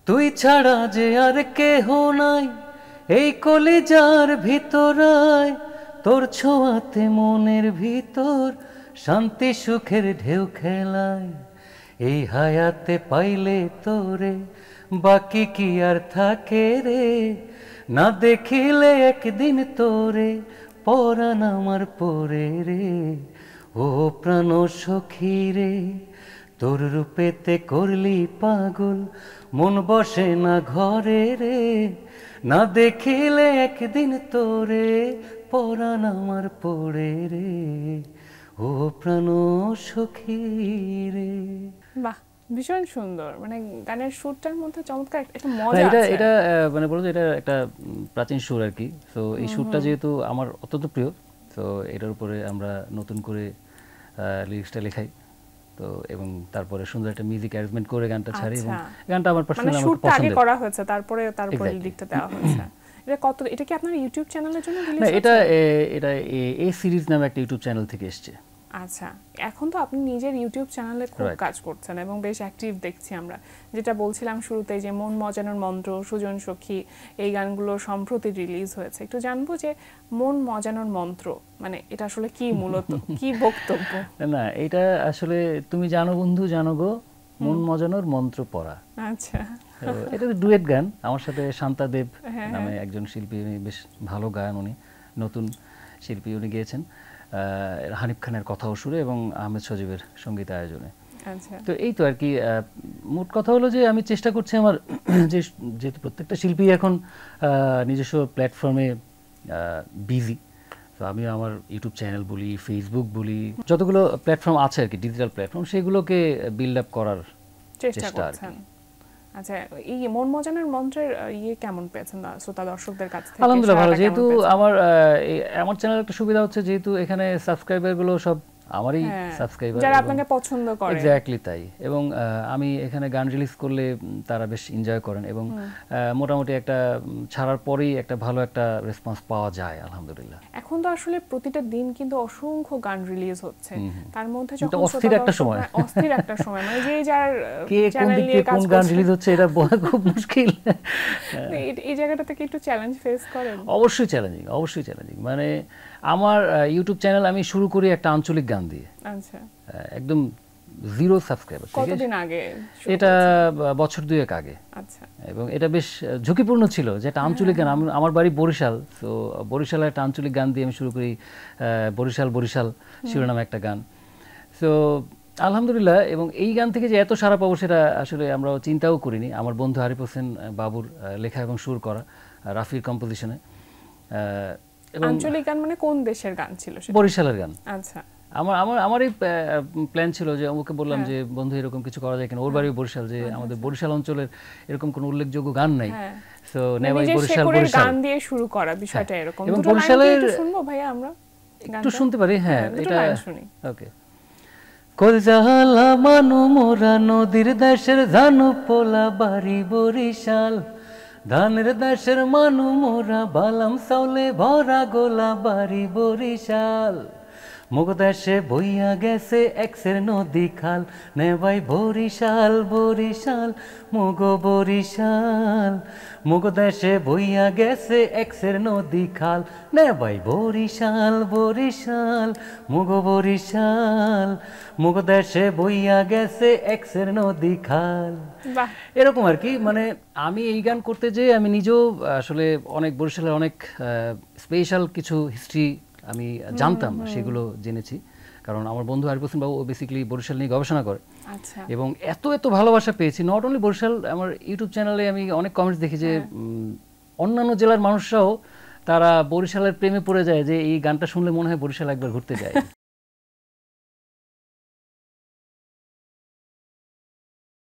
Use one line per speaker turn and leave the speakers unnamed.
তুই ছাড়া যে আর কেহ নাই এই কলিজার ভিতরায়, তোর ছোঁয়াতে মনের ভিতর শান্তি সুখের ঢেউ খেলায়। এই হায়াতে পাইলে তোরে বাকি কি আর থাকে রে, না দেখিলে একদিন তোরে পরাণ আমার পরে রে। ও প্রাণ সখী রে, তোর রূপেতে করলি পাগল, মন বসে না ঘরে রে, না দেখিলে একদিন তোরে পরাণ আমার পড়ে রে। ও প্রাণ সখী রে।
বাহ, ভীষণ সুন্দর। মানে গানের সুরটার মধ্যে চমৎকার একটা
না,
মজা
এটা
আছে।
এটা মানে বলতো এটা একটা প্রাচীন সুর আর কি। তো এই সুরটা যেহেতু আমার অত্যন্ত প্রিয়, তো এটার উপরে আমরা নতুন করে লিরিক্সটা লেখাই। তো এবং তারপরে সুন্দর একটা মিউজিক অ্যারেঞ্জমেন্ট করে গানটা ছাড়ি, এবং গানটা আমার
মানে
পার্সোনালি আমার
সুরটা আগে
পছন্দের।
করা হয়েছে, তারপরে লিরিকটা দেওয়া হয়েছে। এটা কি আপনার ইউটিউব চ্যানেলের জন্য রিলিজ
না,
হয়েছে?
এটা এ সিরিজ নামে একটা ইউটিউব চ্যানেল থেকে এসেছে।
আচ্ছা, এখন তো আপনি নিজের ইউটিউব চ্যানেলে খুব কাজ করছেন এবং বেশ অ্যাক্টিভ দেখছি আমরা। যেটা বলছিলাম শুরুতেই যে মন মজানোর মন্ত্র, সুজন সখী, এই গানগুলো সম্প্রতি রিলিজ হয়েছে। একটু জানবো যে মন মজানোর মন্ত্র মানে এটা আসলে কি, মূলত কি বক্তব্য?
না, এটা আসলে তুমি জানো বন্ধু জানো গো, মন মজানোর মন্ত্র পড়া।
আচ্ছা,
এটা ডুয়েট গান আমার সাথে শান্তা দেব নামে একজন শিল্পী, উনি বেশ ভালো গান, উনি নতুন শিল্পী, উনি গিয়েছেন হানিফ খানের কথা ও সুরে এবং আহমেদ সজীবের সঙ্গীত আয়োজনে।
আচ্ছা।
তো এই তো আর কি, মোট কথা হলো যে আমি চেষ্টা করছি আমার যেহেতু প্রত্যেকটা শিল্পী এখন নিজস্ব প্ল্যাটফর্মে বিজি, তো আমি আমার ইউটিউব চ্যানেল বলি, ফেসবুক বলি, যতগুলো প্ল্যাটফর্ম আছে আর কি, ডিজিটাল প্ল্যাটফর্ম, সেগুলোকে বিল্ড আপ করার চেষ্টা করছেন।
আচ্ছা, এই মন মজানোর মন্ত্রের কেমন পেয়েছেন শ্রোতা দর্শকদের কাছ থেকে?
আলহামদুলিল্লাহ ভালো। যেহেতু আমার চ্যানেল একটা সুবিধা হচ্ছে, যেহেতু এখানে সাবস্ক্রাইবার গুলো সব আমারই সাবস্ক্রাইবার,
যারা আপনাকে পছন্দ করে।
এক্স্যাক্টলি তাই। এবং আমি এখানে গান রিলিজ করলে তারা বেশ এনজয় করেন, এবং মোটামুটি একটা ছাড়ার পরেই একটা ভালো একটা রেসপন্স পাওয়া যায় আলহামদুলিল্লাহ।
এখন তো আসলে প্রতিটা দিন কিন্তু অসংখ্য গান রিলিজ হচ্ছে, তার মধ্যে যখন
অস্থির একটা
সময় মানে যে যার
কে কোন দিক থেকে কোন গান রিলিজ হচ্ছে এটা বলা খুব মুশকিল।
এই জায়গাটা থেকে একটু চ্যালেঞ্জ ফেস করেন?
অবশ্যই চ্যালেঞ্জিং। মানে আমার ইউটিউব চ্যানেল আমি শুরু করি একটা আঞ্চলিক গান দিয়ে।
আচ্ছা,
একদম জিরো সাবস্ক্রাইবার থেকে।
কতদিন আগে?
এটা বছর দুয়েক আগে।
আচ্ছা।
এবং এটা বেশ ঝুঁকিপূর্ণ ছিল, যে একটা আঞ্চলিক গান, আমার বাড়ি বরিশাল, তো বরিশালের একটা আঞ্চলিক গান দিয়ে আমি শুরু করি, বরিশাল শিরোনামে একটা গান। তো আলহামদুলিল্লাহ, এবং এই গান থেকে যে এত সাড়া পাবো সেটা আসলে আমরা চিন্তাও করিনি। আমার বন্ধু আরিফ হোসেন বাবুর লেখা এবং সুর করা, রাফির কম্পোজিশনে।
আঞ্চলিক গান মানে কোন দেশের গান ছিল সেটা?
বরিশালের গান।
আচ্ছা।
আমারই প্ল্যান ছিল যে ওকে বললাম যে বন্ধু এরকম কিছু করা যায় কিনা, ওর বাড়ি বরিশাল, যে আমাদের বরিশাল অঞ্চলের এরকম কোনো উল্লেখযোগ্য গান নাই, সো নেভাই বরিশাল
গান দিয়ে শুরু করা বিষয়টা এরকম।
এবং বরিশালের
শুনবো ভাইয়া আমরা,
একটু শুনতে পারি? হ্যাঁ,
এটা শুনি।
ওকে। কলজালা মানু মোরা নদীর দেশের ধানু পোলা বাড়ি বরিশাল, ধানের দেশের মানু মোরা বালাম চাউলে ভরা গোলা বাড়ি বরিশাল। মুগ দেশে বইয়া গেছে এক্সের নদী খাল, নেভাই বরিশাল মুগ বরিশাল। মুগ দেশে বইয়া গেছে এক্সের নদী খাল, নেভাই বরিশাল মুগ বরিশাল। মুগ দেশে বইয়া গেছে এক্সের নদী খাল। এরকম আর কি। মানে আমি এই গান করতে যেয়ে আমি নিজেও আসলে অনেক বরিশালের অনেক স্পেশাল কিছু হিস্ট্রি আমি জানতাম, সেগুলো জেনেছি। কারণ আমার বন্ধু আরিফ হোসেন বাবু বেসিক্যালি বরিশাল নিয়ে গবেষণা করে, এবং এত ভালোবাসা পেয়েছি। নট অনলি বরিশাল, আমার ইউটিউব চ্যানেলে আমি অনেক কমেন্টস দেখি যে অন্যান্য জেলার মানুষরাও তারা বরিশালের প্রেমে পড়ে যায়, যে এই গানটা শুনলে মনে হয় বরিশাল একবার ঘুরতে যায়।